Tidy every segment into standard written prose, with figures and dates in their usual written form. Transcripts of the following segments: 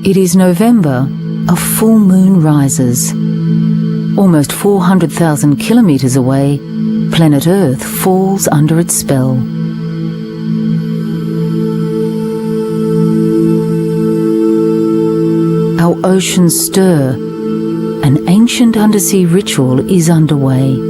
It is November, a full moon rises. Almost 400,000 kilometres away, planet Earth falls under its spell. Our oceans stir. An ancient undersea ritual is underway.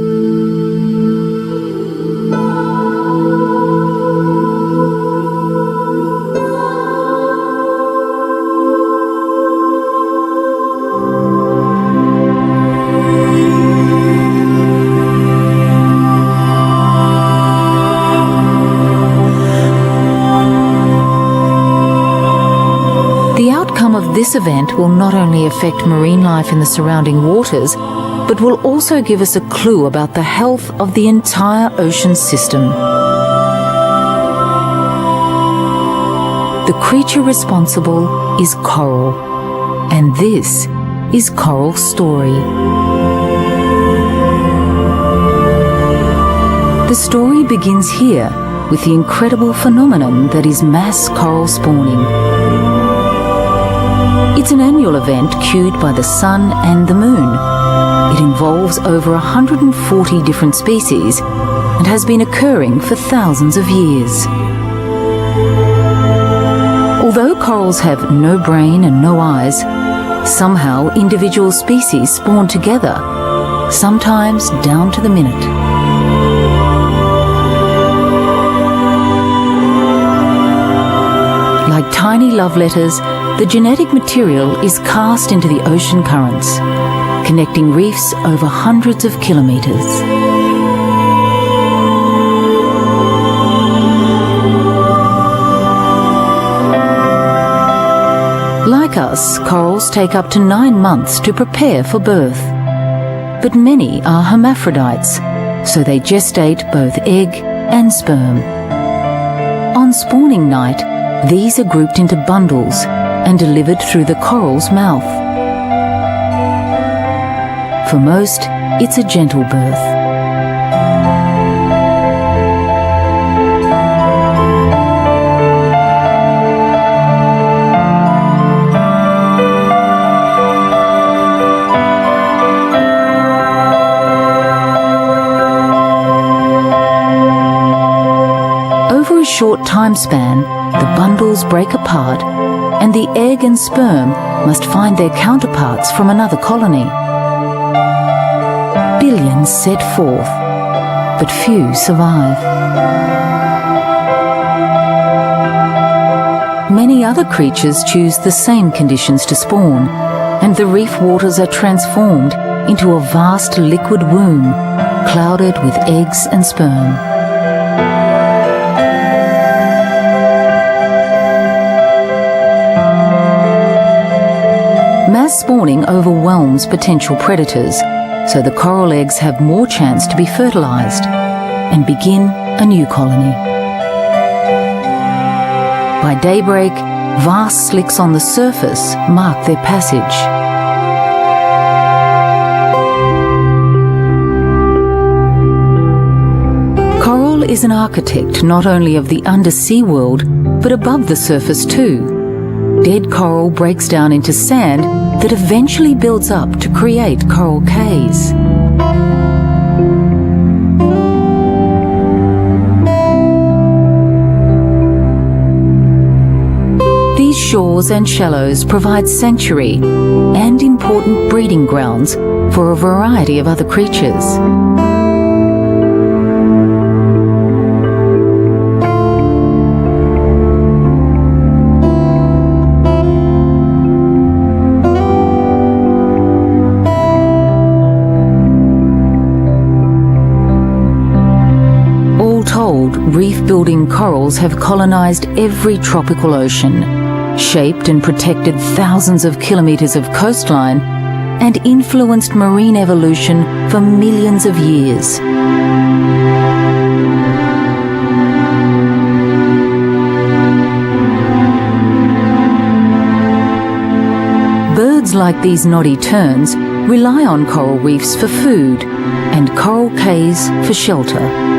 This event will not only affect marine life in the surrounding waters, but will also give us a clue about the health of the entire ocean system. The creature responsible is coral, and this is Coral's story. The story begins here with the incredible phenomenon that is mass coral spawning. It's an annual event cued by the sun and the moon. It involves over 140 different species and has been occurring for thousands of years. Although corals have no brain and no eyes, somehow individual species spawn together, sometimes down to the minute. Like tiny love letters, the genetic material is cast into the ocean currents, connecting reefs over hundreds of kilometres. Like us, corals take up to 9 months to prepare for birth. But many are hermaphrodites, so they gestate both egg and sperm. On spawning night, these are grouped into bundles and delivered through the coral's mouth. For most, it's a gentle birth. Over a short time span, the bundles break apart and the egg and sperm must find their counterparts from another colony. Billions set forth, but few survive. Many other creatures choose the same conditions to spawn, and the reef waters are transformed into a vast liquid womb, clouded with eggs and sperm. Mass spawning overwhelms potential predators, so the coral eggs have more chance to be fertilized and begin a new colony. By daybreak, vast slicks on the surface mark their passage. Coral is an architect not only of the undersea world, but above the surface too. Dead coral breaks down into sand that eventually builds up to create coral cays. These shores and shallows provide sanctuary and important breeding grounds for a variety of other creatures. Reef-building corals have colonized every tropical ocean, shaped and protected thousands of kilometers of coastline, and influenced marine evolution for millions of years. Birds like these noddy terns rely on coral reefs for food and coral cays for shelter.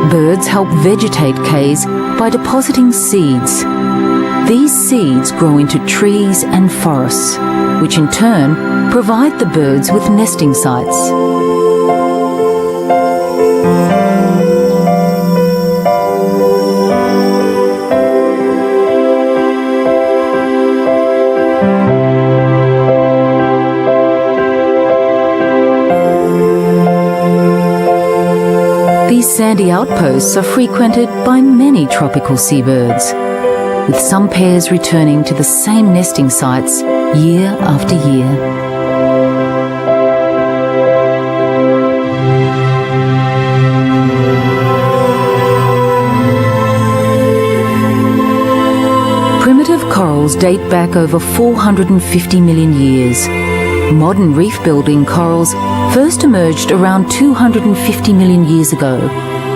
Birds help vegetate cays by depositing seeds, These seeds grow into trees and forests, which in turn provide the birds with nesting sites. These sandy outposts are frequented by many tropical seabirds, with some pairs returning to the same nesting sites year after year. Primitive corals date back over 450 million years. Modern reef-building corals first emerged around 250 million years ago,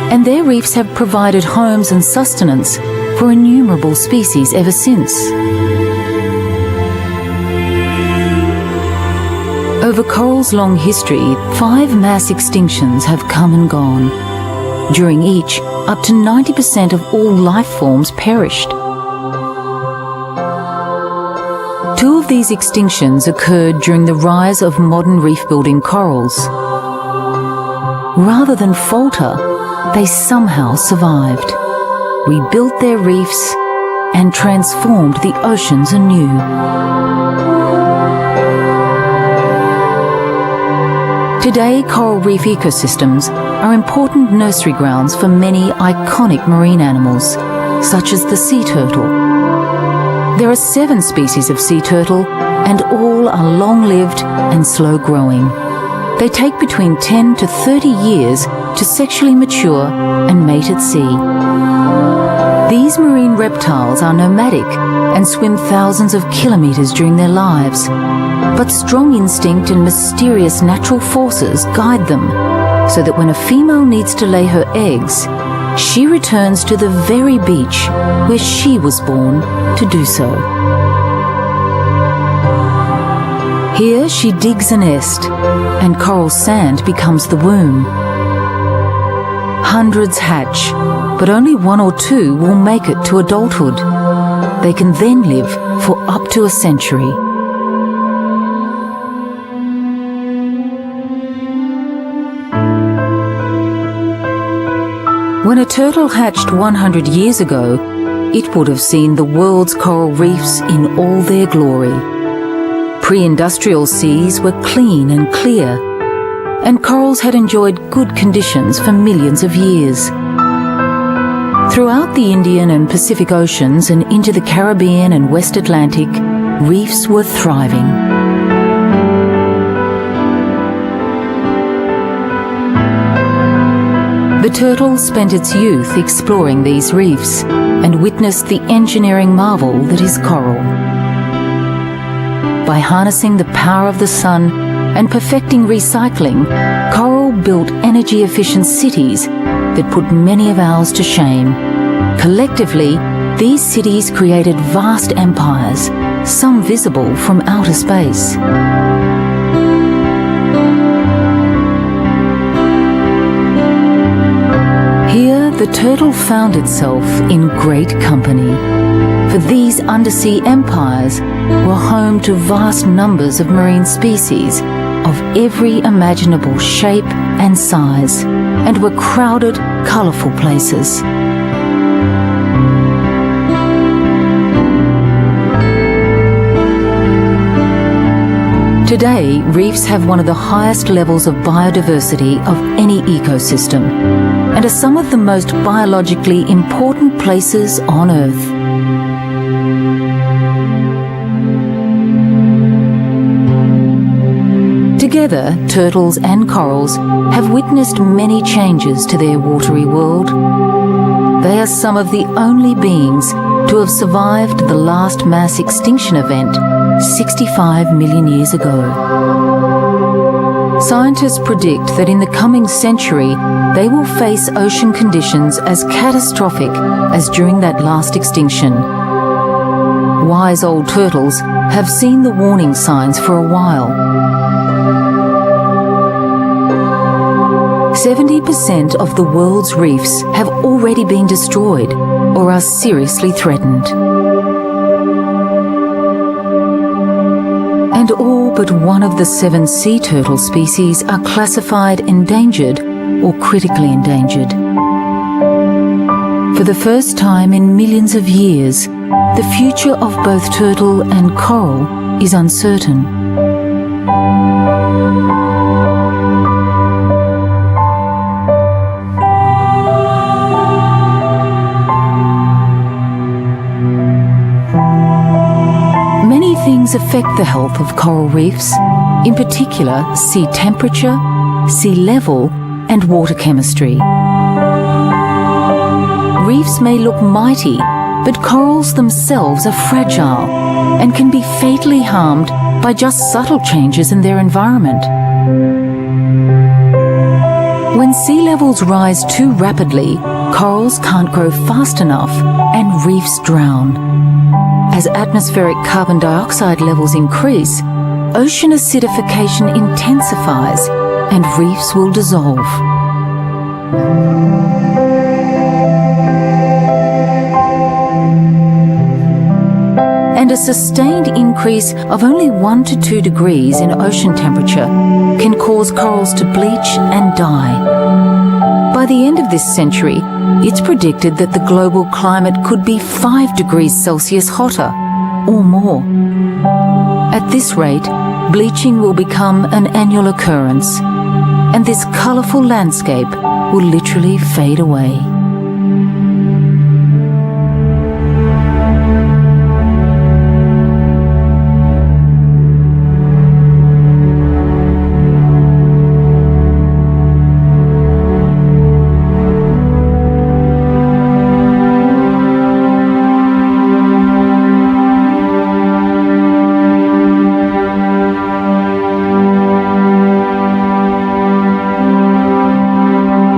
and their reefs have provided homes and sustenance for innumerable species ever since. Over coral's long history, 5 mass extinctions have come and gone. During each, up to 90% of all life forms perished. 2 of these extinctions occurred during the rise of modern reef-building corals. Rather than falter, they somehow survived, rebuilt their reefs, and transformed the oceans anew. Today, coral reef ecosystems are important nursery grounds for many iconic marine animals, such as the sea turtle. There are 7 species of sea turtle, and all are long-lived and slow-growing. They take between 10 to 30 years to sexually mature and mate at sea. These marine reptiles are nomadic and swim thousands of kilometers during their lives, but strong instinct and mysterious natural forces guide them, so that when a female needs to lay her eggs, she returns to the very beach where she was born to do so. Here she digs a nest, and coral sand becomes the womb. Hundreds hatch, but only 1 or 2 will make it to adulthood. They can then live for up to a century. When a turtle hatched 100 years ago, it would have seen the world's coral reefs in all their glory. Pre-industrial seas were clean and clear, and corals had enjoyed good conditions for millions of years. Throughout the Indian and Pacific Oceans and into the Caribbean and West Atlantic, reefs were thriving. The turtle spent its youth exploring these reefs and witnessed the engineering marvel that is coral. By harnessing the power of the sun and perfecting recycling, coral built energy-efficient cities that put many of ours to shame. Collectively, these cities created vast empires, some visible from outer space. Here, the turtle found itself in great company, for these undersea empires were home to vast numbers of marine species of every imaginable shape and size, and were crowded, colourful places. Today, reefs have one of the highest levels of biodiversity of any ecosystem, and are some of the most biologically important places on Earth. Together, turtles and corals have witnessed many changes to their watery world. They are some of the only beings to have survived the last mass extinction event 65 million years ago. Scientists predict that in the coming century, they will face ocean conditions as catastrophic as during that last extinction. Wise old turtles have seen the warning signs for a while. 70% of the world's reefs have already been destroyed or are seriously threatened. and all but one of the 7 sea turtle species are classified endangered or critically endangered. For the first time in millions of years, the future of both turtle and coral is uncertain. Many things affect the health of coral reefs, in particular sea temperature, sea level, and water chemistry. Reefs may look mighty, but corals themselves are fragile and can be fatally harmed by just subtle changes in their environment. When sea levels rise too rapidly, corals can't grow fast enough and reefs drown. As atmospheric carbon dioxide levels increase, ocean acidification intensifies and reefs will dissolve. And a sustained increase of only 1 to 2 degrees in ocean temperature can cause corals to bleach and die. By the end of this century, it's predicted that the global climate could be 5 degrees Celsius hotter or more. At this rate, bleaching will become an annual occurrence, and this colourful landscape will literally fade away.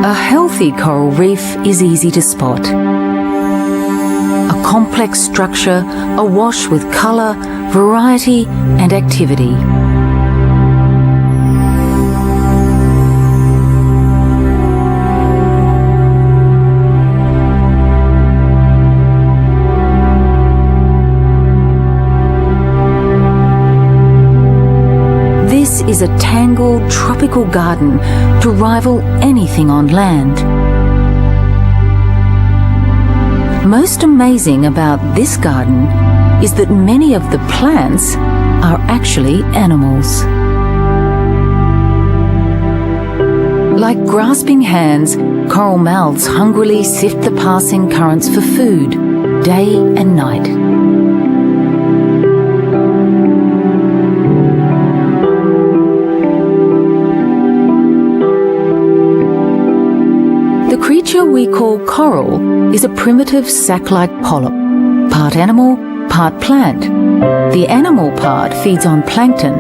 A healthy coral reef is easy to spot. A complex structure awash with colour, variety and activity. This is a tangled tropical garden to rival anything on land. Most amazing about this garden is that many of the plants are actually animals. Like grasping hands, coral mouths hungrily sift the passing currents for food, day and night. The creature we call coral is a primitive sac-like polyp, part animal, part plant. The animal part feeds on plankton.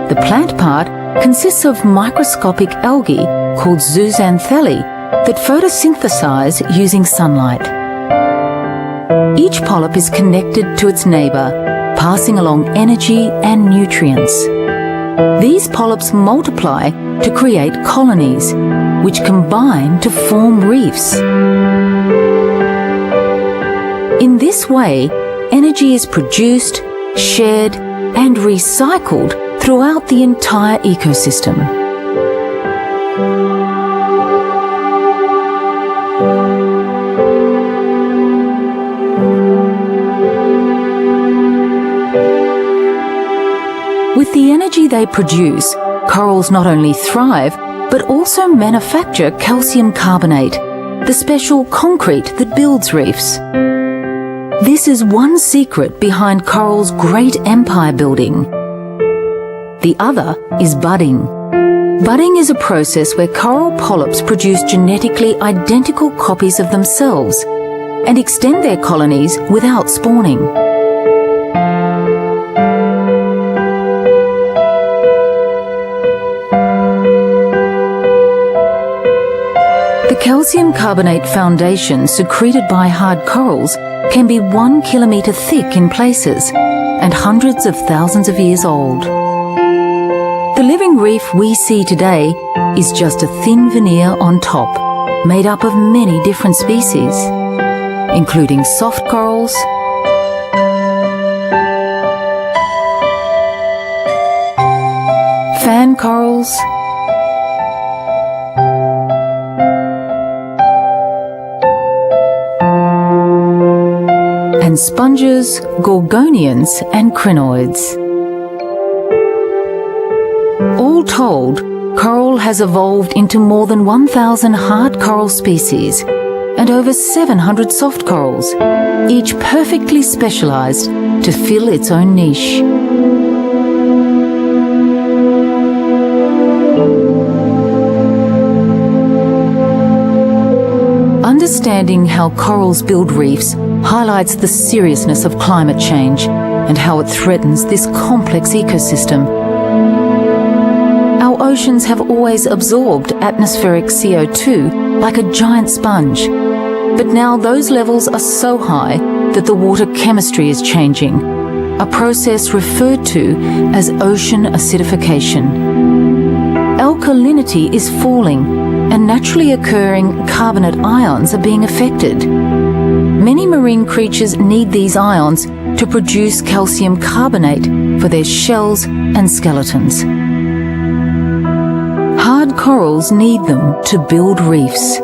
The plant part consists of microscopic algae called zooxanthellae that photosynthesize using sunlight. Each polyp is connected to its neighbour, passing along energy and nutrients. These polyps multiply to create colonies, which combine to form reefs. In this way, energy is produced, shared, and recycled throughout the entire ecosystem. With the energy they produce, corals not only thrive, but also manufacture calcium carbonate, the special concrete that builds reefs. This is one secret behind coral's great empire building. The other is budding. Budding is a process where coral polyps produce genetically identical copies of themselves and extend their colonies without spawning. The calcium carbonate foundation secreted by hard corals can be 1 kilometre thick in places and hundreds of thousands of years old. The living reef we see today is just a thin veneer on top, made up of many different species, including soft corals, fan corals, and sponges, gorgonians and crinoids. All told, coral has evolved into more than 1,000 hard coral species and over 700 soft corals, each perfectly specialized to fill its own niche. Understanding how corals build reefs highlights the seriousness of climate change and how it threatens this complex ecosystem. Our oceans have always absorbed atmospheric CO2 like a giant sponge, but now those levels are so high that the water chemistry is changing, a process referred to as ocean acidification. Alkalinity is falling, and naturally occurring carbonate ions are being affected. Many marine creatures need these ions to produce calcium carbonate for their shells and skeletons. Hard corals need them to build reefs.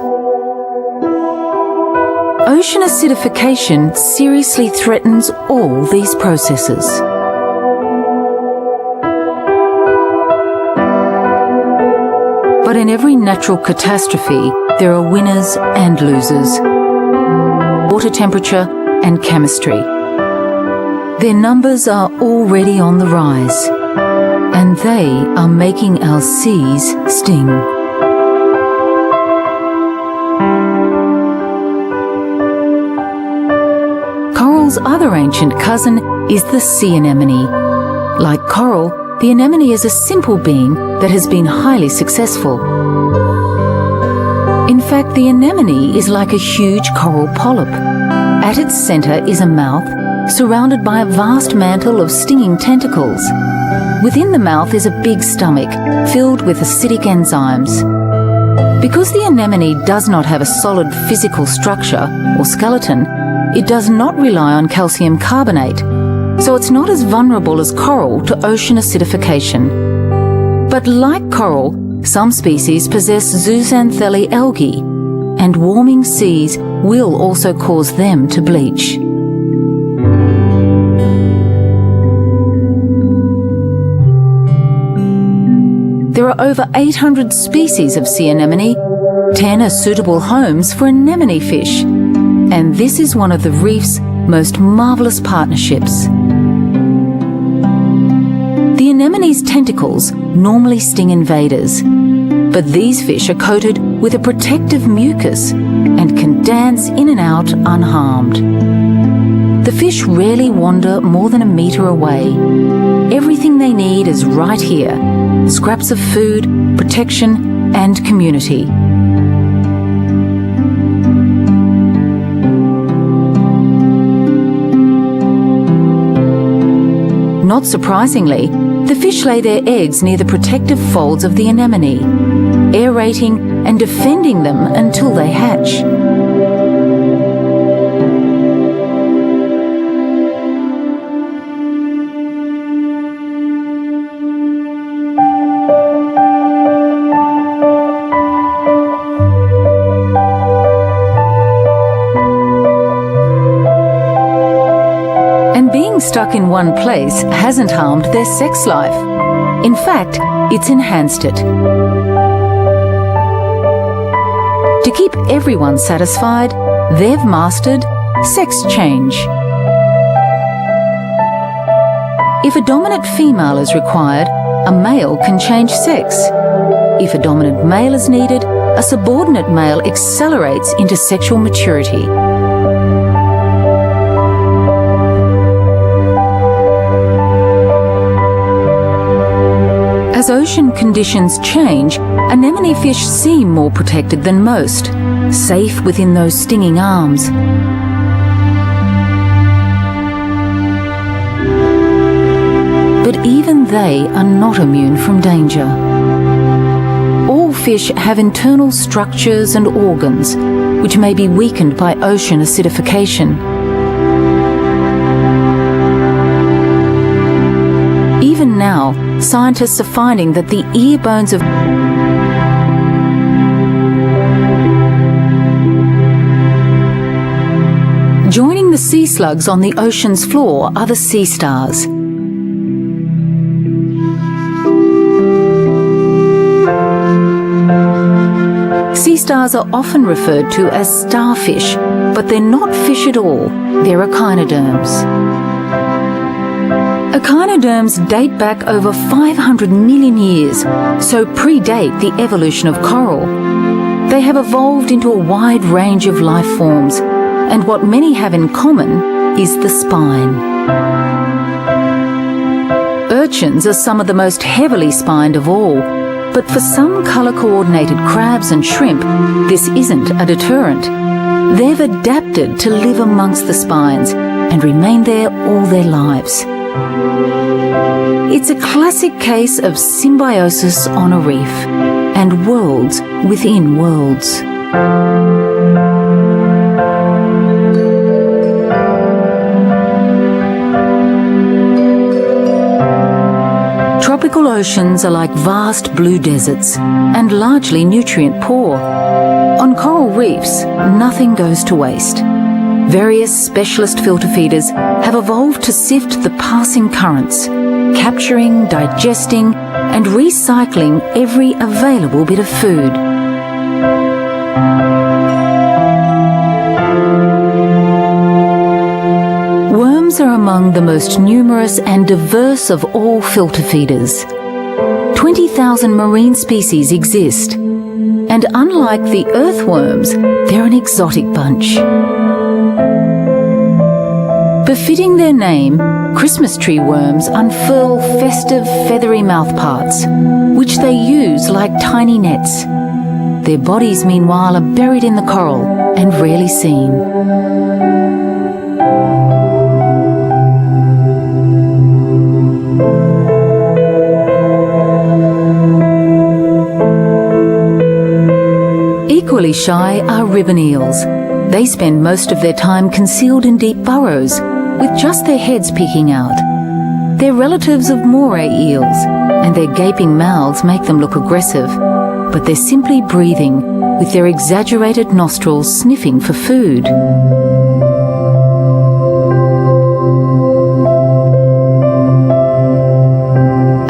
Ocean acidification seriously threatens all these processes. But in every natural catastrophe, there are winners and losers. Water temperature and chemistry. Their numbers are already on the rise, and they are making our seas sting. Coral's other ancient cousin is the sea anemone. Like coral, the anemone is a simple being that has been highly successful. In fact, the anemone is like a huge coral polyp. At its center is a mouth surrounded by a vast mantle of stinging tentacles. Within the mouth is a big stomach filled with acidic enzymes. Because the anemone does not have a solid physical structure or skeleton, it does not rely on calcium carbonate, so it's not as vulnerable as coral to ocean acidification. But like coral, some species possess zooxanthellae algae, and warming seas will also cause them to bleach. There are over 800 species of sea anemone, 10 are suitable homes for anemone fish, and this is one of the reef's most marvelous partnerships. The anemone's tentacles normally sting invaders, but these fish are coated with a protective mucus and can dance in and out unharmed. The fish rarely wander more than a metre away. Everything they need is right here: scraps of food, protection, and community. Not surprisingly, the fish lay their eggs near the protective folds of the anemone, aerating and defending them until they hatch. Stuck in one place hasn't harmed their sex life. In fact, it's enhanced it. To keep everyone satisfied, they've mastered sex change. If a dominant female is required, a male can change sex. If a dominant male is needed, a subordinate male accelerates into sexual maturity. As ocean conditions change, anemone fish seem more protected than most, safe within those stinging arms. But even they are not immune from danger. All fish have internal structures and organs which may be weakened by ocean acidification. Even now, scientists are finding that the ear bones of joining the sea slugs on the ocean's floor are the sea stars. Sea stars are often referred to as starfish, but they're not fish at all. They're echinoderms. Echinoderms date back over 500 million years, so predate the evolution of coral. They have evolved into a wide range of life forms, and what many have in common is the spine. Urchins are some of the most heavily spined of all, but for some colour-coordinated crabs and shrimp, this isn't a deterrent. They've adapted to live amongst the spines and remain there all their lives. It's a classic case of symbiosis on a reef and worlds within worlds. Tropical oceans are like vast blue deserts and largely nutrient poor. On coral reefs, nothing goes to waste. Various specialist filter feeders have evolved to sift the passing currents, capturing, digesting, and recycling every available bit of food. Worms are among the most numerous and diverse of all filter feeders. 20,000 marine species exist, and unlike the earthworms, they're an exotic bunch. Befitting their name, Christmas tree worms unfurl festive feathery mouthparts, which they use like tiny nets. Their bodies, meanwhile, are buried in the coral and rarely seen. Equally shy are ribbon eels. They spend most of their time concealed in deep burrows, with just their heads peeking out. They're relatives of moray eels, and their gaping mouths make them look aggressive, but they're simply breathing, with their exaggerated nostrils sniffing for food.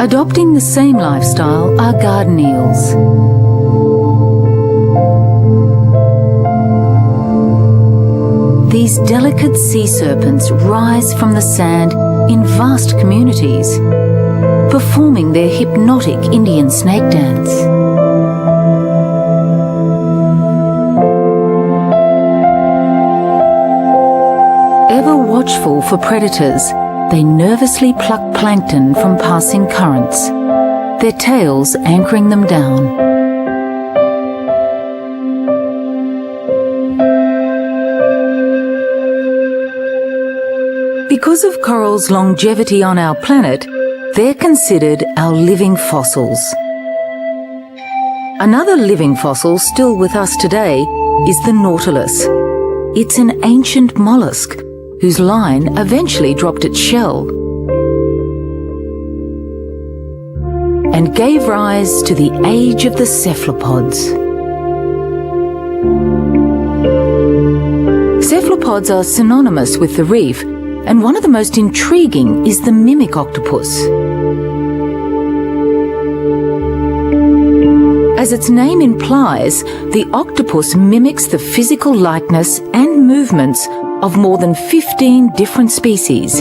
Adopting the same lifestyle are garden eels. These delicate sea serpents rise from the sand in vast communities, performing their hypnotic Indian snake dance. Ever watchful for predators, they nervously pluck plankton from passing currents, their tails anchoring them down. Because of corals' longevity on our planet, they're considered our living fossils. Another living fossil still with us today is the nautilus. It's an ancient mollusk whose line eventually dropped its shell and gave rise to the age of the cephalopods. Cephalopods are synonymous with the reef, and one of the most intriguing is the mimic octopus. As its name implies, the octopus mimics the physical likeness and movements of more than 15 different species,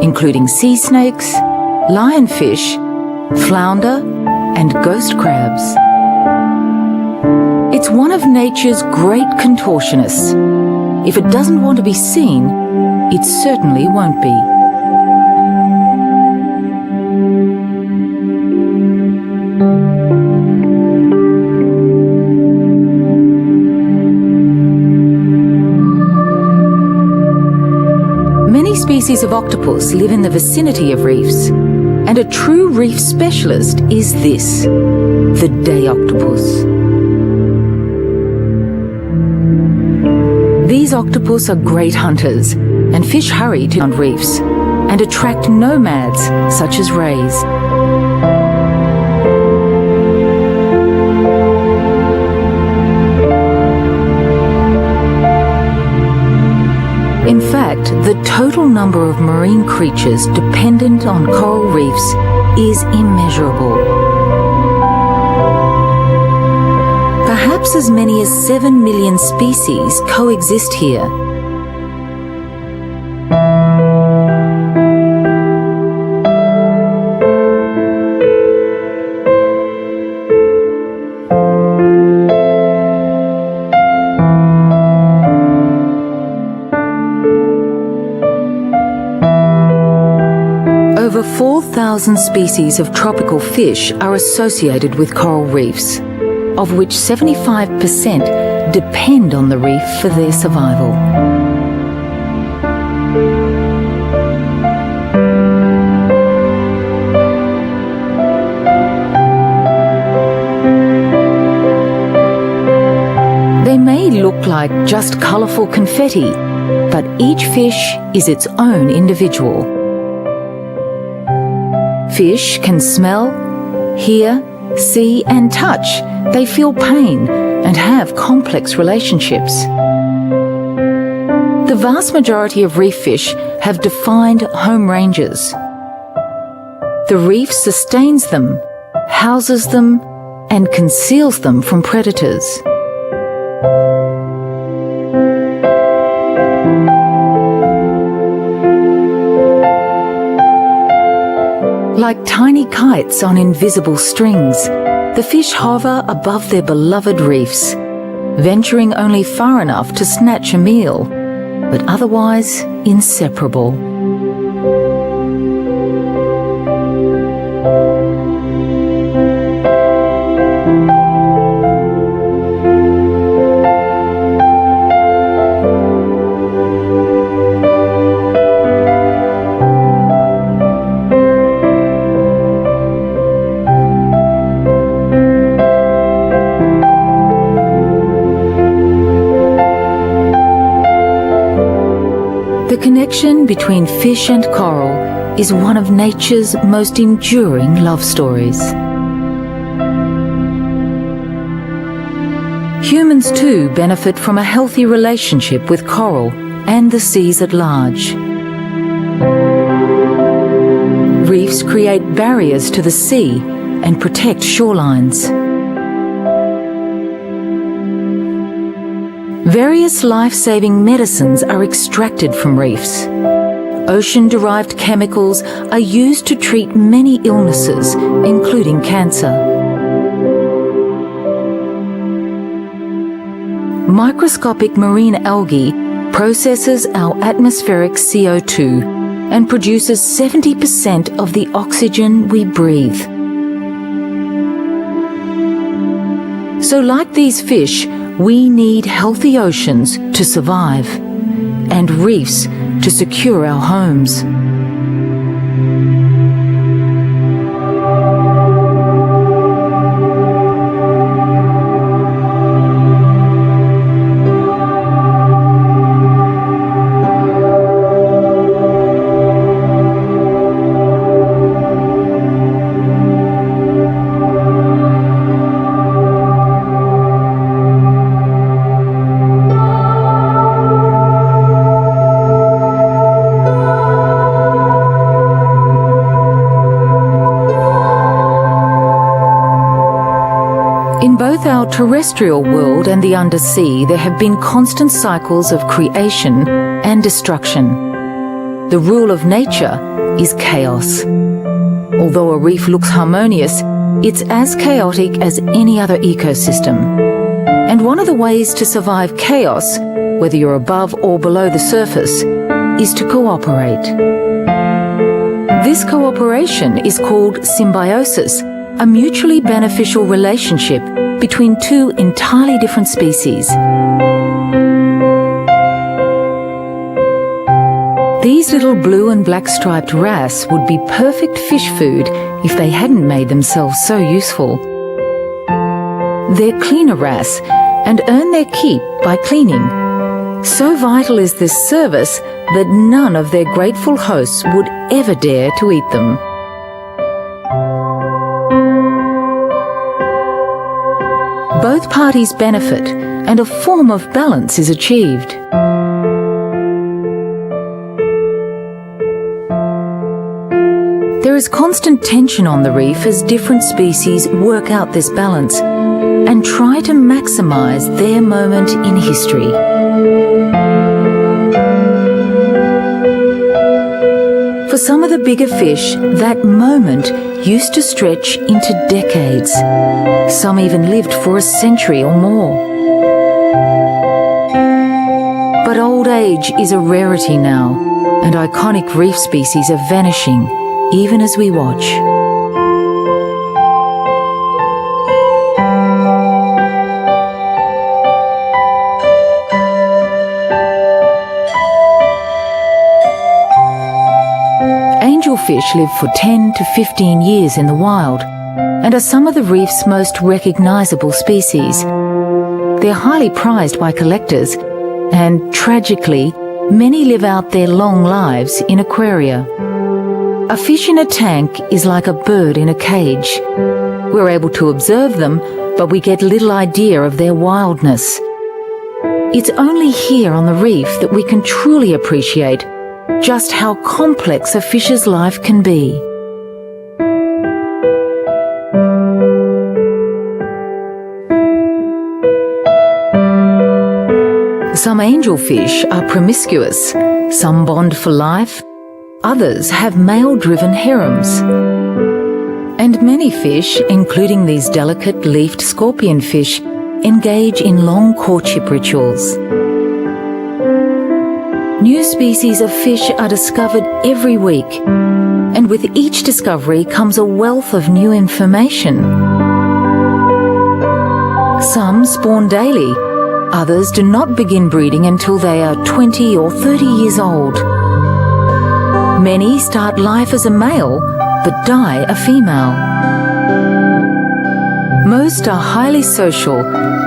including sea snakes, lionfish, flounder, and ghost crabs. It's one of nature's great contortionists. If it doesn't want to be seen, it certainly won't be. Many species of octopus live in the vicinity of reefs, and a true reef specialist is this, the day octopus. These octopus are great hunters, and fish hurry to on reefs and attract nomads such as rays. The total number of marine creatures dependent on coral reefs is immeasurable. Perhaps as many as 7 million species coexist here. Over 4,000 species of tropical fish are associated with coral reefs, of which 75% depend on the reef for their survival. They may look like just colourful confetti, but each fish is its own individual. Fish can smell, hear, see and touch. They feel pain and have complex relationships. The vast majority of reef fish have defined home ranges. The reef sustains them, houses them, and conceals them from predators. Like tiny kites on invisible strings, the fish hover above their beloved reefs, venturing only far enough to snatch a meal, but otherwise inseparable. The connection between fish and coral is one of nature's most enduring love stories. Humans too benefit from a healthy relationship with coral and the seas at large. Reefs create barriers to the sea and protect shorelines. Various life-saving medicines are extracted from reefs. Ocean-derived chemicals are used to treat many illnesses, including cancer. Microscopic marine algae processes our atmospheric CO2 and produces 70% of the oxygen we breathe. So like these fish, we need healthy oceans to survive and reefs to secure our homes. In both our terrestrial world and the undersea, there have been constant cycles of creation and destruction. The rule of nature is chaos. Although a reef looks harmonious, it's as chaotic as any other ecosystem. And one of the ways to survive chaos, whether you're above or below the surface, is to cooperate. This cooperation is called symbiosis, a mutually beneficial relationship between two entirely different species. These little blue and black striped wrasse would be perfect fish food if they hadn't made themselves so useful. They're cleaner wrasse and earn their keep by cleaning. So vital is this service that none of their grateful hosts would ever dare to eat them. Both parties benefit, and a form of balance is achieved. There is constant tension on the reef as different species work out this balance and try to maximize their moment in history. For some of the bigger fish, that moment used to stretch into decades. Some even lived for a century or more. But old age is a rarity now, and iconic reef species are vanishing, even as we watch. Angelfish live for 10 to 15 years in the wild and are some of the reef's most recognizable species. They're highly prized by collectors and, tragically, many live out their long lives in aquaria. A fish in a tank is like a bird in a cage. We're able to observe them, but we get little idea of their wildness. It's only here on the reef that we can truly appreciate just how complex a fish's life can be. Some angelfish are promiscuous, some bond for life, others have male-driven harems. And many fish, including these delicate leafed scorpionfish, engage in long courtship rituals. New species of fish are discovered every week, and with each discovery comes a wealth of new information. Some spawn daily, others do not begin breeding until they are 20 or 30 years old. Many start life as a male, but die a female. Most are highly social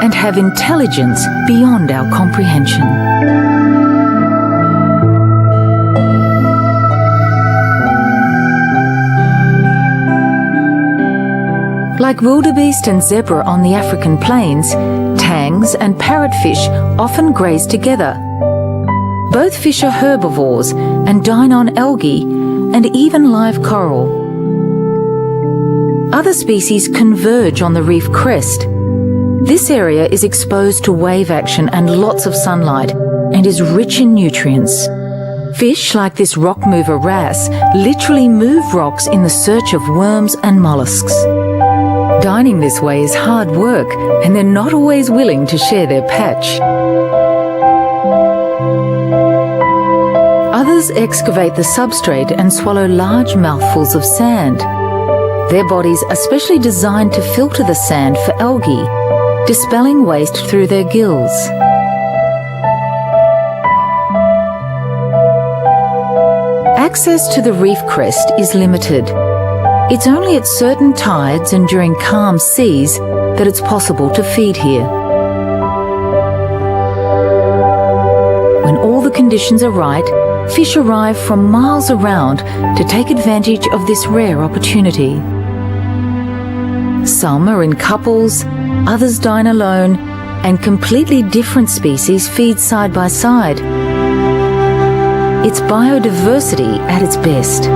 and have intelligence beyond our comprehension. Like wildebeest and zebra on the African plains, tangs and parrotfish often graze together. Both fish are herbivores and dine on algae and even live coral. Other species converge on the reef crest. This area is exposed to wave action and lots of sunlight and is rich in nutrients. Fish like this rock mover wrasse literally move rocks in the search of worms and mollusks. Dining this way is hard work, and they're not always willing to share their patch. Others excavate the substrate and swallow large mouthfuls of sand. Their bodies are specially designed to filter the sand for algae, dispelling waste through their gills. Access to the reef crest is limited. It's only at certain tides and during calm seas that it's possible to feed here. When all the conditions are right, fish arrive from miles around to take advantage of this rare opportunity. Some are in couples, others dine alone, and completely different species feed side by side. It's biodiversity at its best.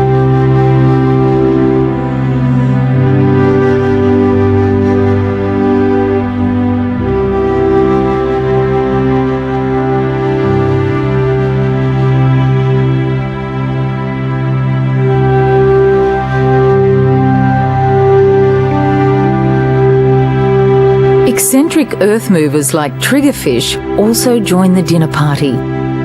Eccentric earth movers like triggerfish also join the dinner party.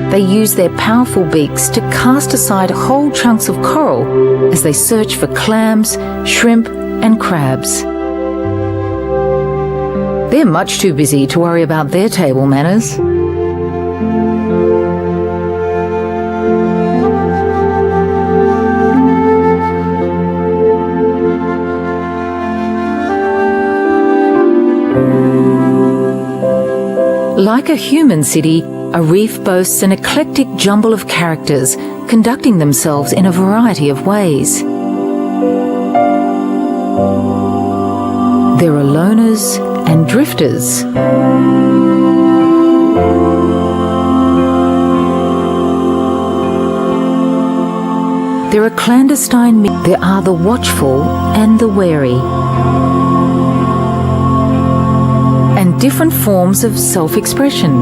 They use their powerful beaks to cast aside whole chunks of coral as they search for clams, shrimp, and crabs. They're much too busy to worry about their table manners. Like a human city, a reef boasts an eclectic jumble of characters, conducting themselves in a variety of ways. There are loners and drifters. There are clandestine, there are the watchful and the wary, and different forms of self-expression.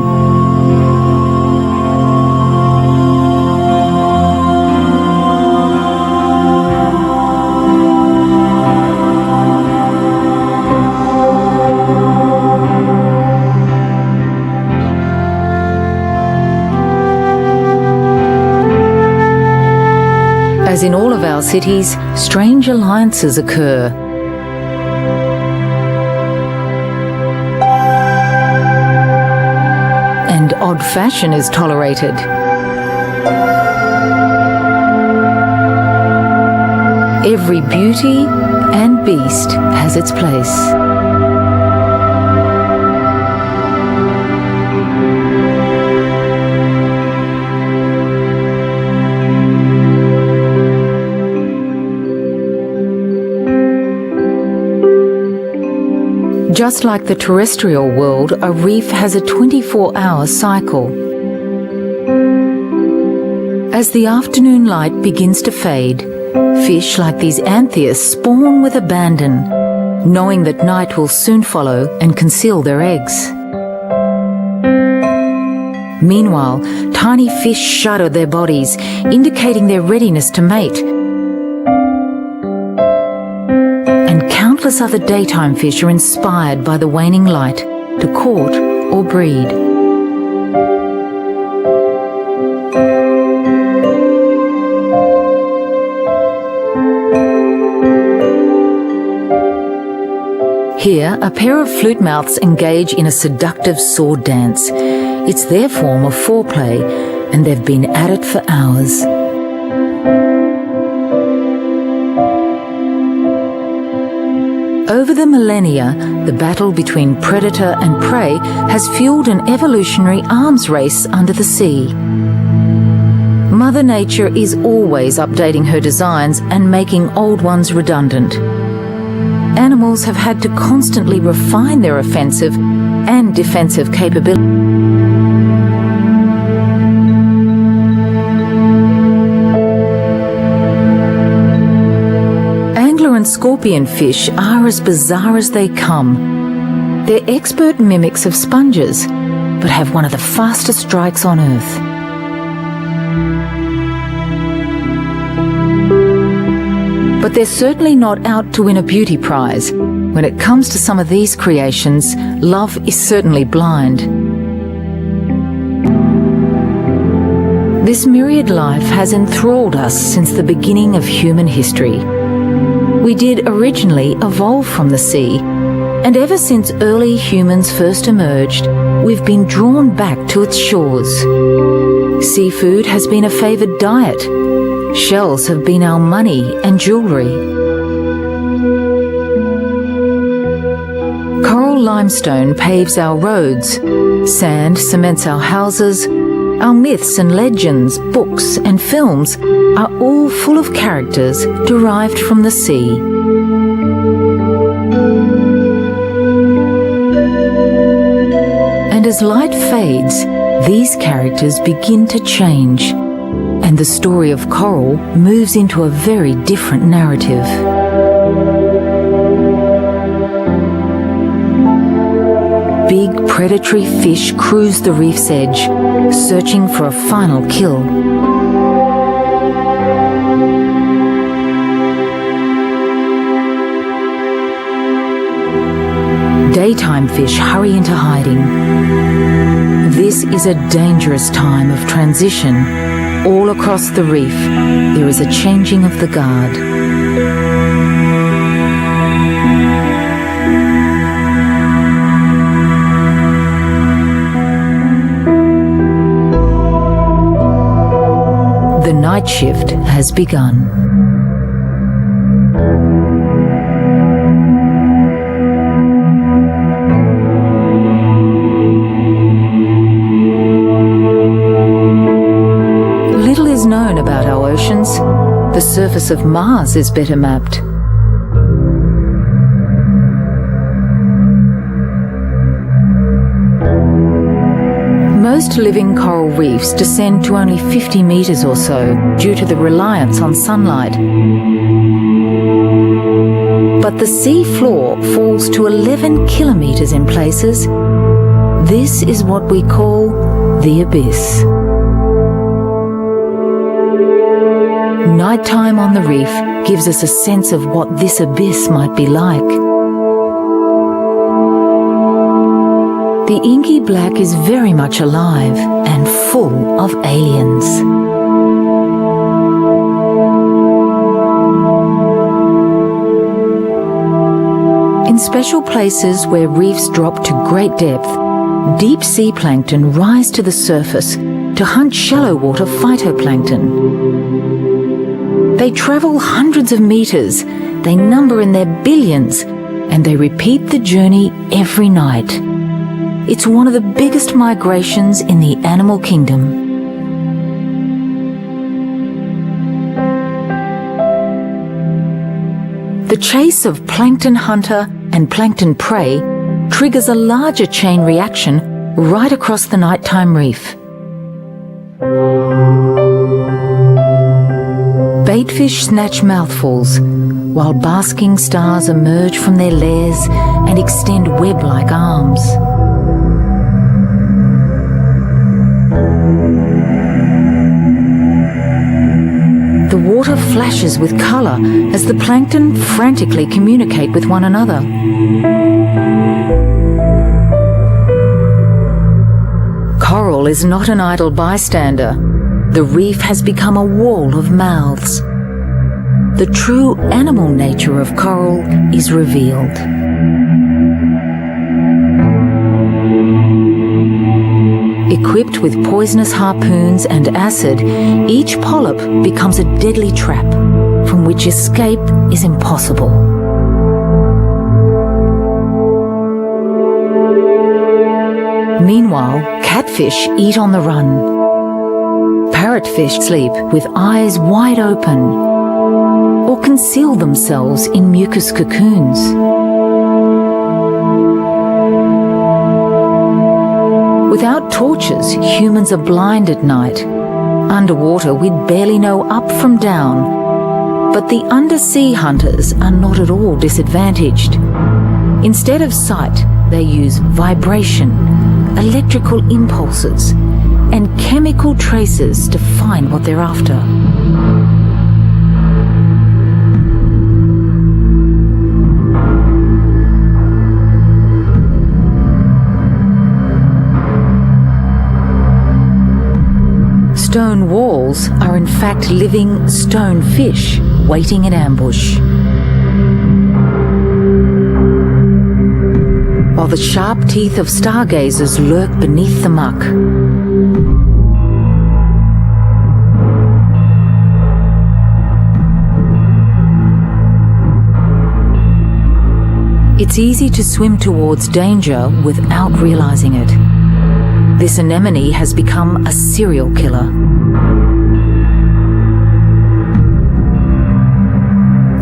As in all of our cities, strange alliances occur. And odd fashion is tolerated. Every beauty and beast has its place. Just like the terrestrial world, a reef has a 24-hour cycle. As the afternoon light begins to fade, fish like these anthias spawn with abandon, knowing that night will soon follow and conceal their eggs. Meanwhile, tiny fish shudder their bodies, indicating their readiness to mate. Countless other daytime fish are inspired by the waning light to court or breed. Here, a pair of flute mouths engage in a seductive sword dance. It's their form of foreplay, and they've been at it for hours. Over the millennia, the battle between predator and prey has fueled an evolutionary arms race under the sea. Mother Nature is always updating her designs and making old ones redundant. Animals have had to constantly refine their offensive and defensive capabilities. And scorpion fish are as bizarre as they come. They're expert mimics of sponges, but have one of the fastest strikes on Earth. But they're certainly not out to win a beauty prize. When it comes to some of these creations, love is certainly blind. This myriad life has enthralled us since the beginning of human history. We did originally evolve from the sea, and ever since early humans first emerged, we've been drawn back to its shores. Seafood has been a favoured diet. Shells have been our money and jewellery. Coral limestone paves our roads. Sand cements our houses. Our myths and legends, books and films are all full of characters derived from the sea. And as light fades, these characters begin to change, and the story of coral moves into a very different narrative. Big predatory fish cruise the reef's edge, searching for a final kill. Daytime fish hurry into hiding. This is a dangerous time of transition. All across the reef, there is a changing of the guard. The night shift has begun. Little is known about our oceans. The surface of Mars is better mapped. Most living coral reefs descend to only 50 metres or so due to the reliance on sunlight. But the sea floor falls to 11 kilometres in places. This is what we call the abyss. Nighttime on the reef gives us a sense of what this abyss might be like. The inky black is very much alive and full of aliens. In special places where reefs drop to great depth, deep sea plankton rise to the surface to hunt shallow water phytoplankton. They travel hundreds of meters, they number in their billions, and they repeat the journey every night. It's one of the biggest migrations in the animal kingdom. The chase of plankton hunter and plankton prey triggers a larger chain reaction right across the nighttime reef. Baitfish snatch mouthfuls, while basking stars emerge from their lairs and extend web-like arms. The water flashes with colour as the plankton frantically communicate with one another. Coral is not an idle bystander. The reef has become a wall of mouths. The true animal nature of coral is revealed. Equipped with poisonous harpoons and acid, each polyp becomes a deadly trap from which escape is impossible. Meanwhile, catfish eat on the run. Parrotfish sleep with eyes wide open or conceal themselves in mucus cocoons. Without torches, humans are blind at night. Underwater, we'd barely know up from down. But the undersea hunters are not at all disadvantaged. Instead of sight, they use vibration, electrical impulses, and chemical traces to find what they're after. Stone walls are in fact living stone fish waiting in ambush. While the sharp teeth of stargazers lurk beneath the muck. It's easy to swim towards danger without realizing it. This anemone has become a serial killer.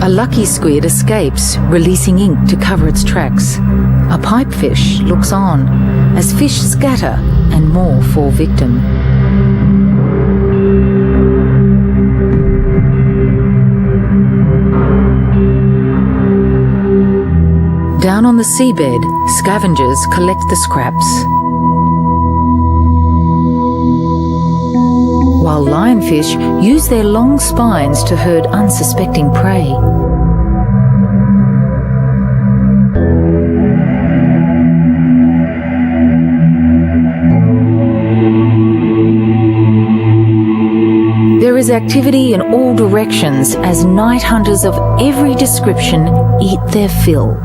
A lucky squid escapes, releasing ink to cover its tracks. A pipefish looks on as fish scatter and more fall victim. Down on the seabed, scavengers collect the scraps. While lionfish use their long spines to herd unsuspecting prey. There is activity in all directions as night hunters of every description eat their fill.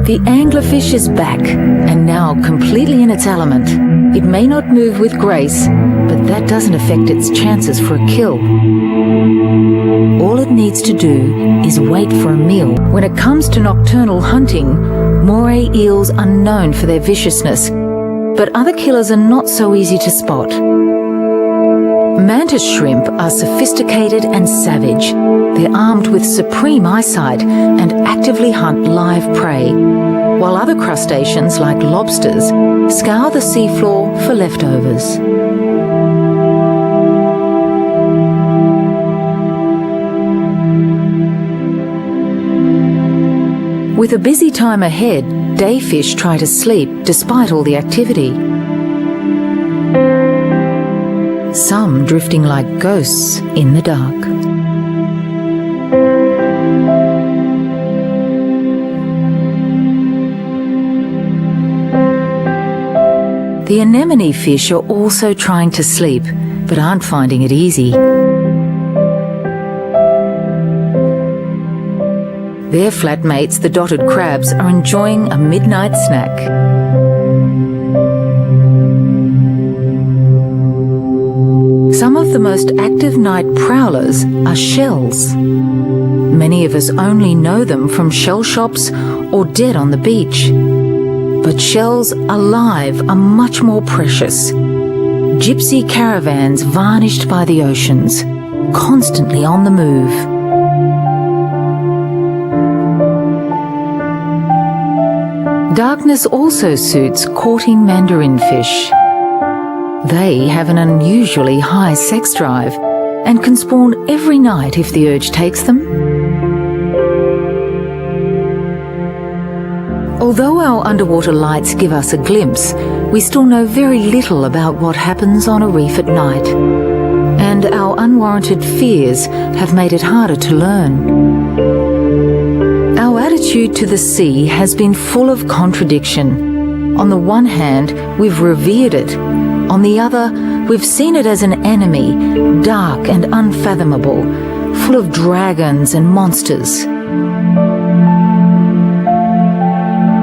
The anglerfish is back, and now completely in its element. It may not move with grace, but that doesn't affect its chances for a kill. All it needs to do is wait for a meal. When it comes to nocturnal hunting, moray eels are known for their viciousness, but other killers are not so easy to spot. Mantis shrimp are sophisticated and savage. They're armed with supreme eyesight and actively hunt live prey, while other crustaceans like lobsters scour the seafloor for leftovers. With a busy time ahead, day fish try to sleep despite all the activity. Some drifting like ghosts in the dark. The anemone fish are also trying to sleep, but aren't finding it easy. Their flatmates, the dotted crabs, are enjoying a midnight snack. Some of the most active night prowlers are shells. Many of us only know them from shell shops or dead on the beach. But shells alive are much more precious. Gypsy caravans varnished by the oceans, constantly on the move. Darkness also suits courting mandarin fish. They have an unusually high sex drive and can spawn every night if the urge takes them. Although our underwater lights give us a glimpse, we still know very little about what happens on a reef at night. And our unwarranted fears have made it harder to learn. Our attitude to the sea has been full of contradiction. On the one hand, we've revered it. On the other, we've seen it as an enemy, dark and unfathomable, full of dragons and monsters.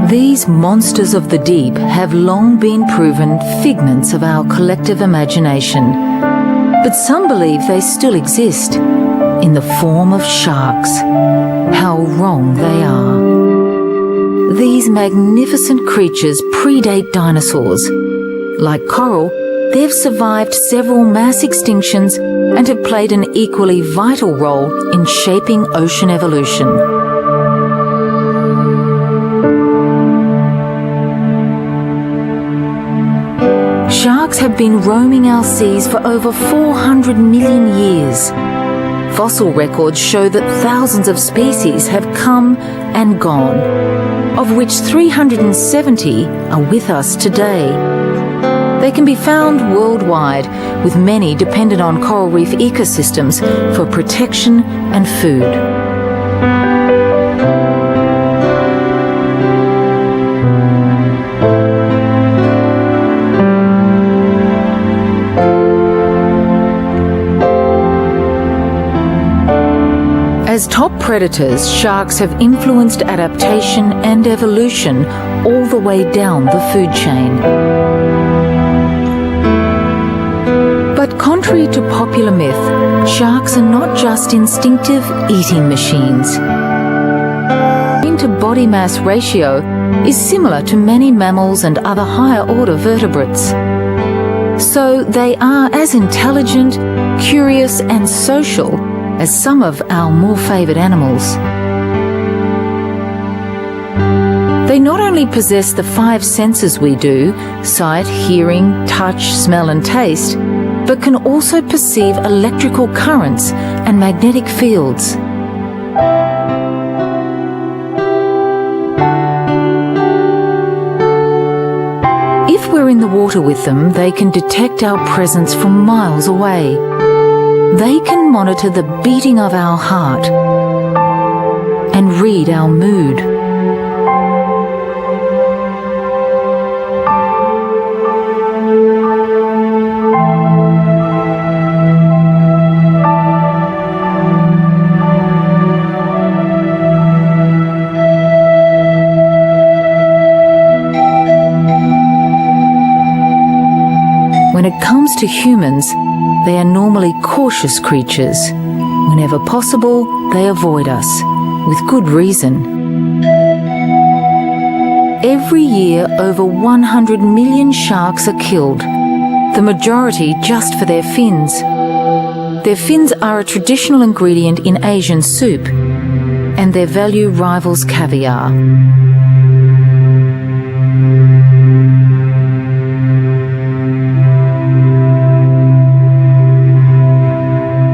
These monsters of the deep have long been proven figments of our collective imagination, but some believe they still exist in the form of sharks. How wrong they are. These magnificent creatures predate dinosaurs. Like coral, they've survived several mass extinctions and have played an equally vital role in shaping ocean evolution. Sharks have been roaming our seas for over 400 million years. Fossil records show that thousands of species have come and gone, of which 370 are with us today. They can be found worldwide, with many dependent on coral reef ecosystems for protection and food. As top predators, sharks have influenced adaptation and evolution all the way down the food chain. But contrary to popular myth, sharks are not just instinctive eating machines. The body mass ratio is similar to many mammals and other higher order vertebrates. So they are as intelligent, curious and social as some of our more favoured animals. They not only possess the 5 senses we do, sight, hearing, touch, smell and taste, but can also perceive electrical currents and magnetic fields. If we're in the water with them, they can detect our presence from miles away. They can monitor the beating of our heart and read our mood. When it comes to humans, they are normally cautious creatures. Whenever possible, they avoid us, with good reason. Every year, over 100 million sharks are killed, the majority just for their fins. Their fins are a traditional ingredient in Asian soup, and their value rivals caviar.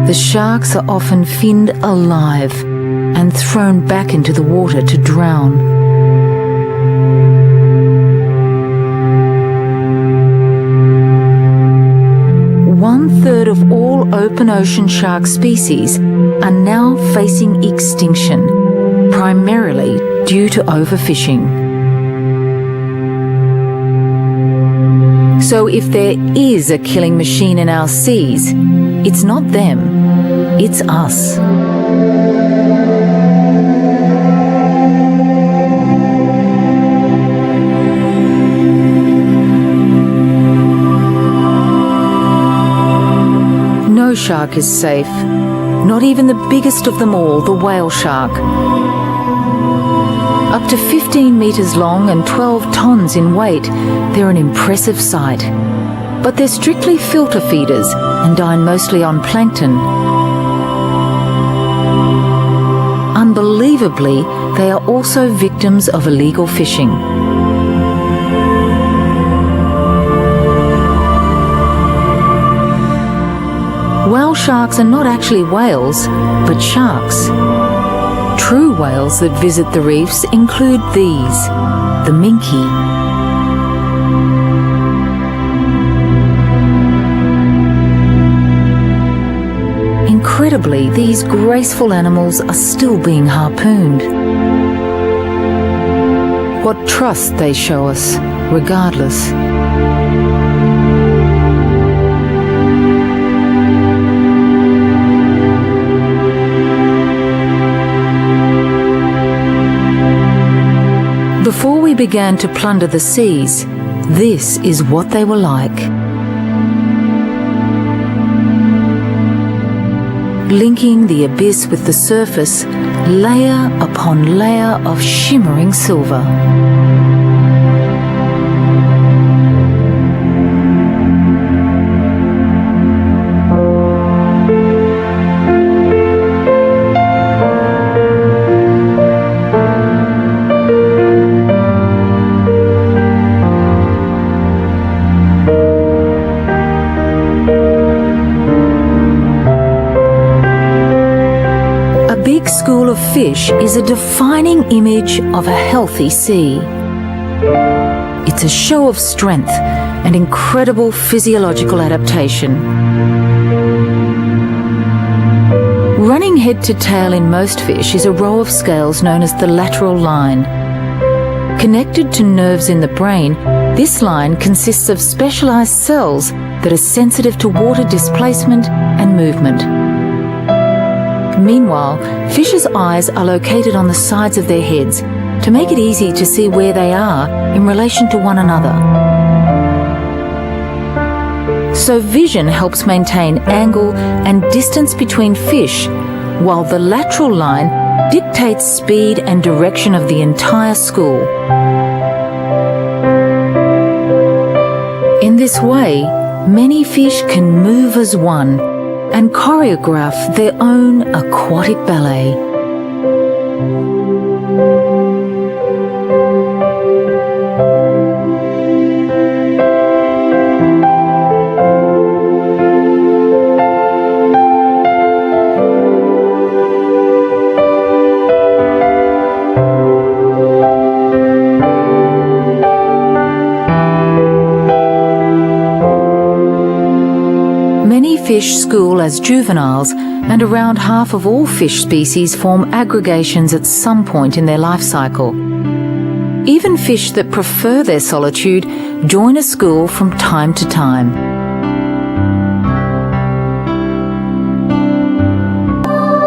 The sharks are often finned alive and thrown back into the water to drown. One-third of all open ocean shark species are now facing extinction, primarily due to overfishing. So if there is a killing machine in our seas, it's not them, it's us. No shark is safe, not even the biggest of them all, the whale shark. Up to 15 metres long and 12 tonnes in weight, they're an impressive sight. But they're strictly filter feeders and dine mostly on plankton. Unbelievably, they are also victims of illegal fishing. Whale sharks are not actually whales, but sharks. True whales that visit the reefs include these, the minke. Incredibly, these graceful animals are still being harpooned. What trust they show us, regardless. Before we began to plunder the seas, this is what they were like. Linking the abyss with the surface, layer upon layer of shimmering silver. School of fish is a defining image of a healthy sea. It's a show of strength and incredible physiological adaptation. Running head to tail in most fish is a row of scales known as the lateral line. Connected to nerves in the brain, this line consists of specialized cells that are sensitive to water displacement and movement. Meanwhile, fish's eyes are located on the sides of their heads to make it easy to see where they are in relation to one another. So vision helps maintain angle and distance between fish, while the lateral line dictates speed and direction of the entire school. In this way, many fish can move as one and choreograph their own aquatic ballet. Fish school as juveniles, and around half of all fish species form aggregations at some point in their life cycle. Even fish that prefer their solitude join a school from time to time.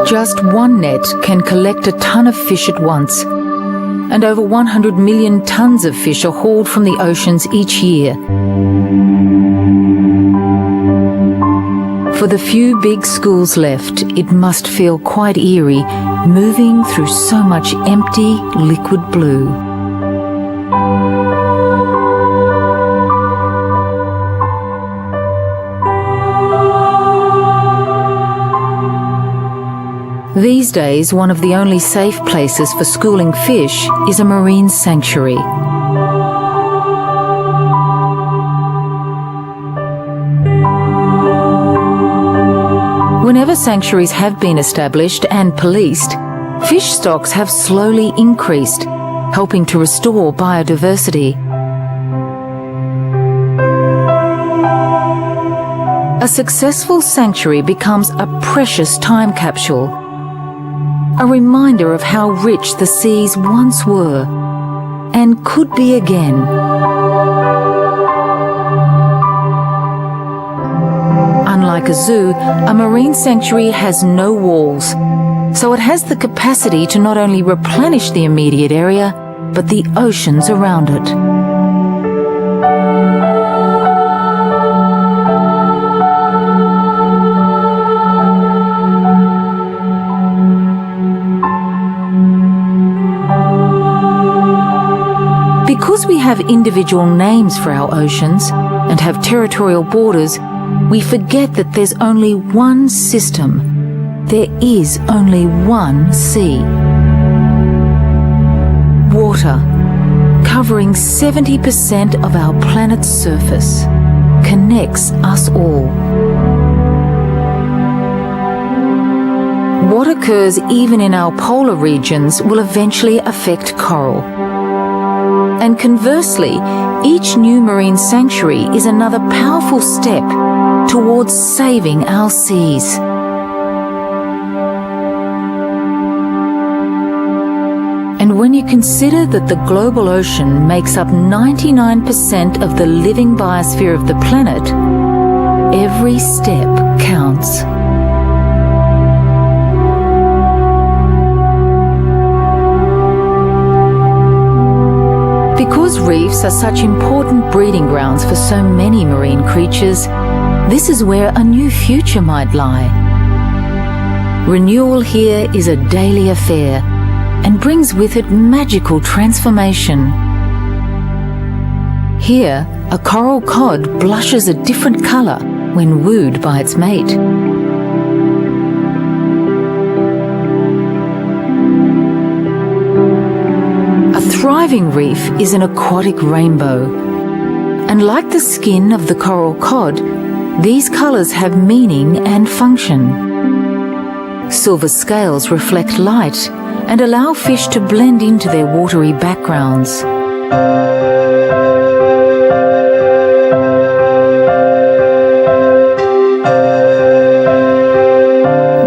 Just one net can collect a ton of fish at once, and over 100 million tons of fish are hauled from the oceans each year. For the few big schools left, it must feel quite eerie, moving through so much empty, liquid blue. These days, one of the only safe places for schooling fish is a marine sanctuary. Whenever sanctuaries have been established and policed, fish stocks have slowly increased, helping to restore biodiversity. A successful sanctuary becomes a precious time capsule, a reminder of how rich the seas once were and could be again. Unlike a zoo, a marine sanctuary has no walls, so it has the capacity to not only replenish the immediate area, but the oceans around it. Because we have individual names for our oceans and have territorial borders, we forget that there's only one system. There is only one sea. Water, covering 70% of our planet's surface, connects us all. What occurs even in our polar regions will eventually affect coral. And conversely, each new marine sanctuary is another powerful step towards saving our seas. And when you consider that the global ocean makes up 99% of the living biosphere of the planet, every step counts. Because reefs are such important breeding grounds for so many marine creatures, this is where a new future might lie. Renewal here is a daily affair and brings with it magical transformation. Here, a coral cod blushes a different colour when wooed by its mate. A thriving reef is an aquatic rainbow, and like the skin of the coral cod, these colours have meaning and function. Silver scales reflect light and allow fish to blend into their watery backgrounds.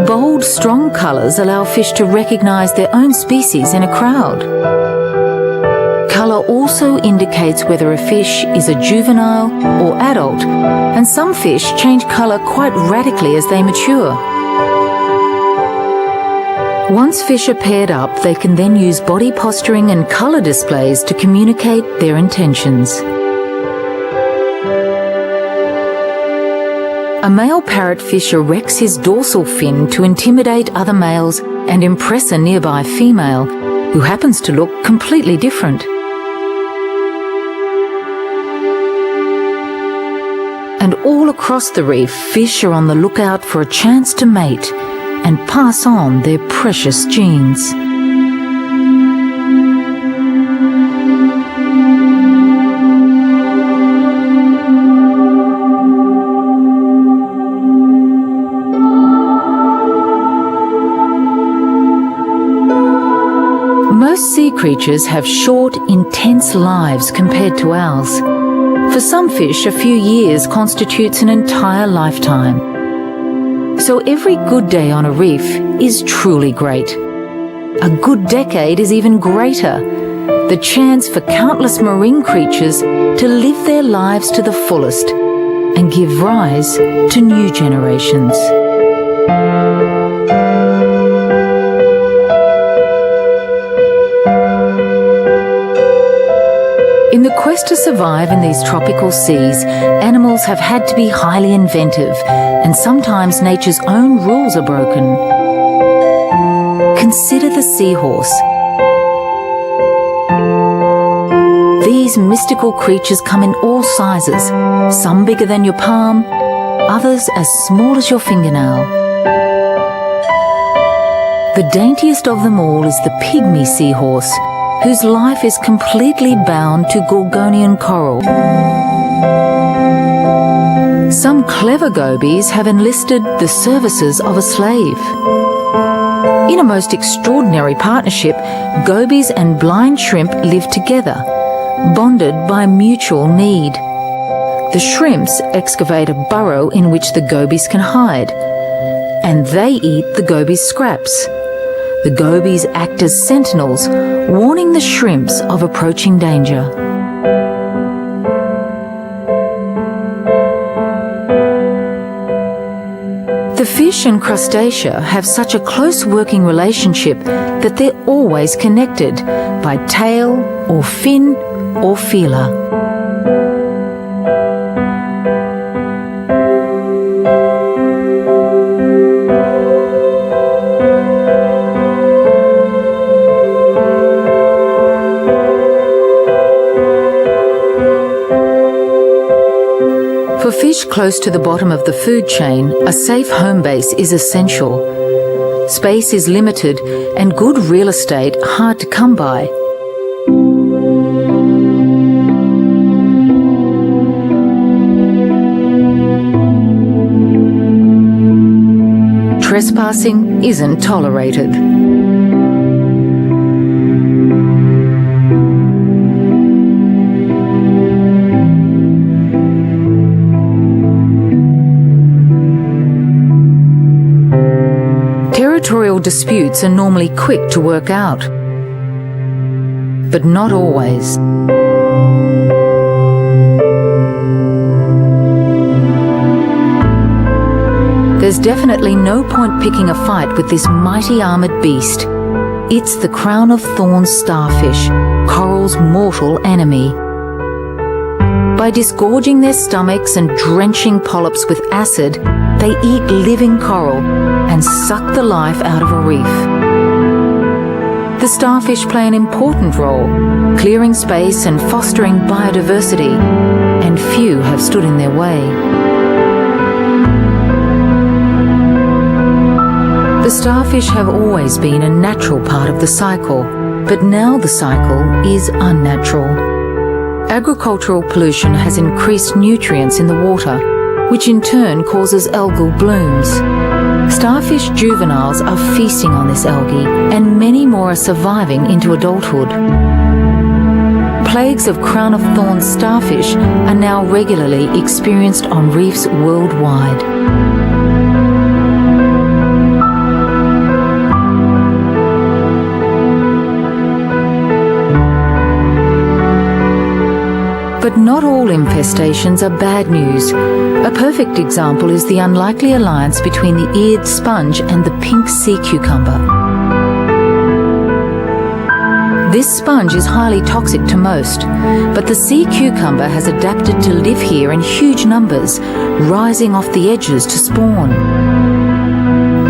Bold, strong colours allow fish to recognise their own species in a crowd. Colour also indicates whether a fish is a juvenile or adult, and some fish change colour quite radically as they mature. Once fish are paired up, they can then use body posturing and colour displays to communicate their intentions. A male parrotfish erects his dorsal fin to intimidate other males and impress a nearby female, who happens to look completely different. And all across the reef, fish are on the lookout for a chance to mate and pass on their precious genes. Most sea creatures have short, intense lives compared to ours. For some fish, a few years constitutes an entire lifetime. So every good day on a reef is truly great. A good decade is even greater, the chance for countless marine creatures to live their lives to the fullest and give rise to new generations. In the quest to survive in these tropical seas, animals have had to be highly inventive, and sometimes nature's own rules are broken. Consider the seahorse. These mystical creatures come in all sizes, some bigger than your palm, others as small as your fingernail. The daintiest of them all is the pygmy seahorse, whose life is completely bound to Gorgonian coral. Some clever gobies have enlisted the services of a slave. In a most extraordinary partnership, gobies and blind shrimp live together, bonded by mutual need. The shrimps excavate a burrow in which the gobies can hide, and they eat the gobies' scraps. The gobies act as sentinels, warning the shrimps of approaching danger. The fish and crustacea have such a close working relationship that they're always connected by tail or fin or feeler. For fish close to the bottom of the food chain, a safe home base is essential. Space is limited and good real estate hard to come by. Trespassing isn't tolerated. Territorial disputes are normally quick to work out, but not always. There's definitely no point picking a fight with this mighty armoured beast. It's the crown of thorns starfish, coral's mortal enemy. By disgorging their stomachs and drenching polyps with acid, they eat living coral and suck the life out of a reef. The starfish play an important role, clearing space and fostering biodiversity, and few have stood in their way. The starfish have always been a natural part of the cycle, but now the cycle is unnatural. Agricultural pollution has increased nutrients in the water, which in turn causes algal blooms. Starfish juveniles are feasting on this algae, and many more are surviving into adulthood. Plagues of crown of thorns starfish are now regularly experienced on reefs worldwide. But not all infestations are bad news. A perfect example is the unlikely alliance between the eared sponge and the pink sea cucumber. This sponge is highly toxic to most, but the sea cucumber has adapted to live here in huge numbers, rising off the edges to spawn.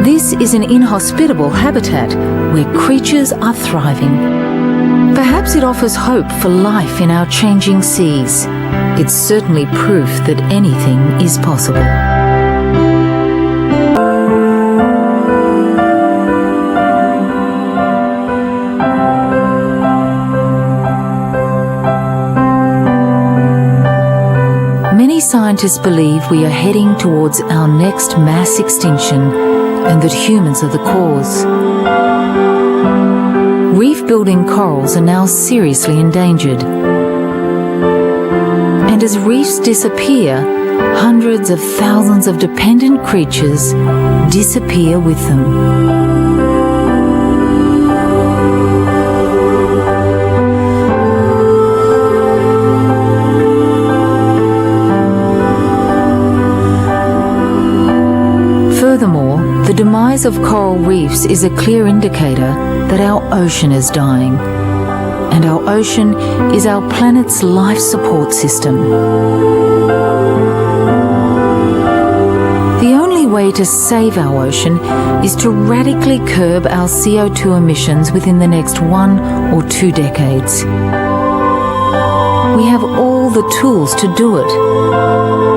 This is an inhospitable habitat where creatures are thriving. Perhaps it offers hope for life in our changing seas. It's certainly proof that anything is possible. Many scientists believe we are heading towards our next mass extinction and that humans are the cause. Reef-building corals are now seriously endangered. And as reefs disappear, hundreds of thousands of dependent creatures disappear with them. Furthermore, the demise of coral reefs is a clear indicator that our ocean is dying, and our ocean is our planet's life support system. The only way to save our ocean is to radically curb our CO2 emissions within the next 1 or 2 decades. We have all the tools to do it,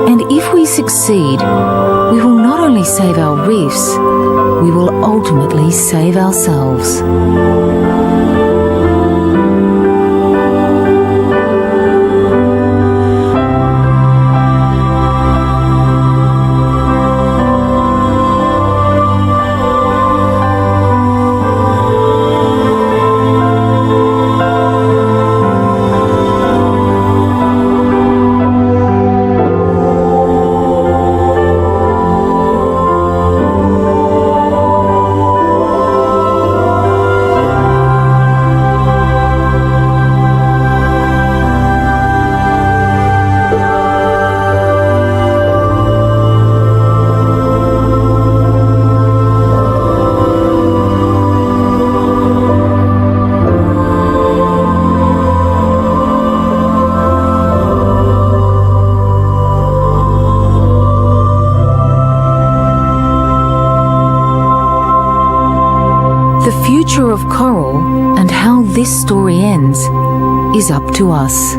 and if we succeed, we will not only save our reefs, we will ultimately save ourselves. The future of coral and how this story ends is up to us.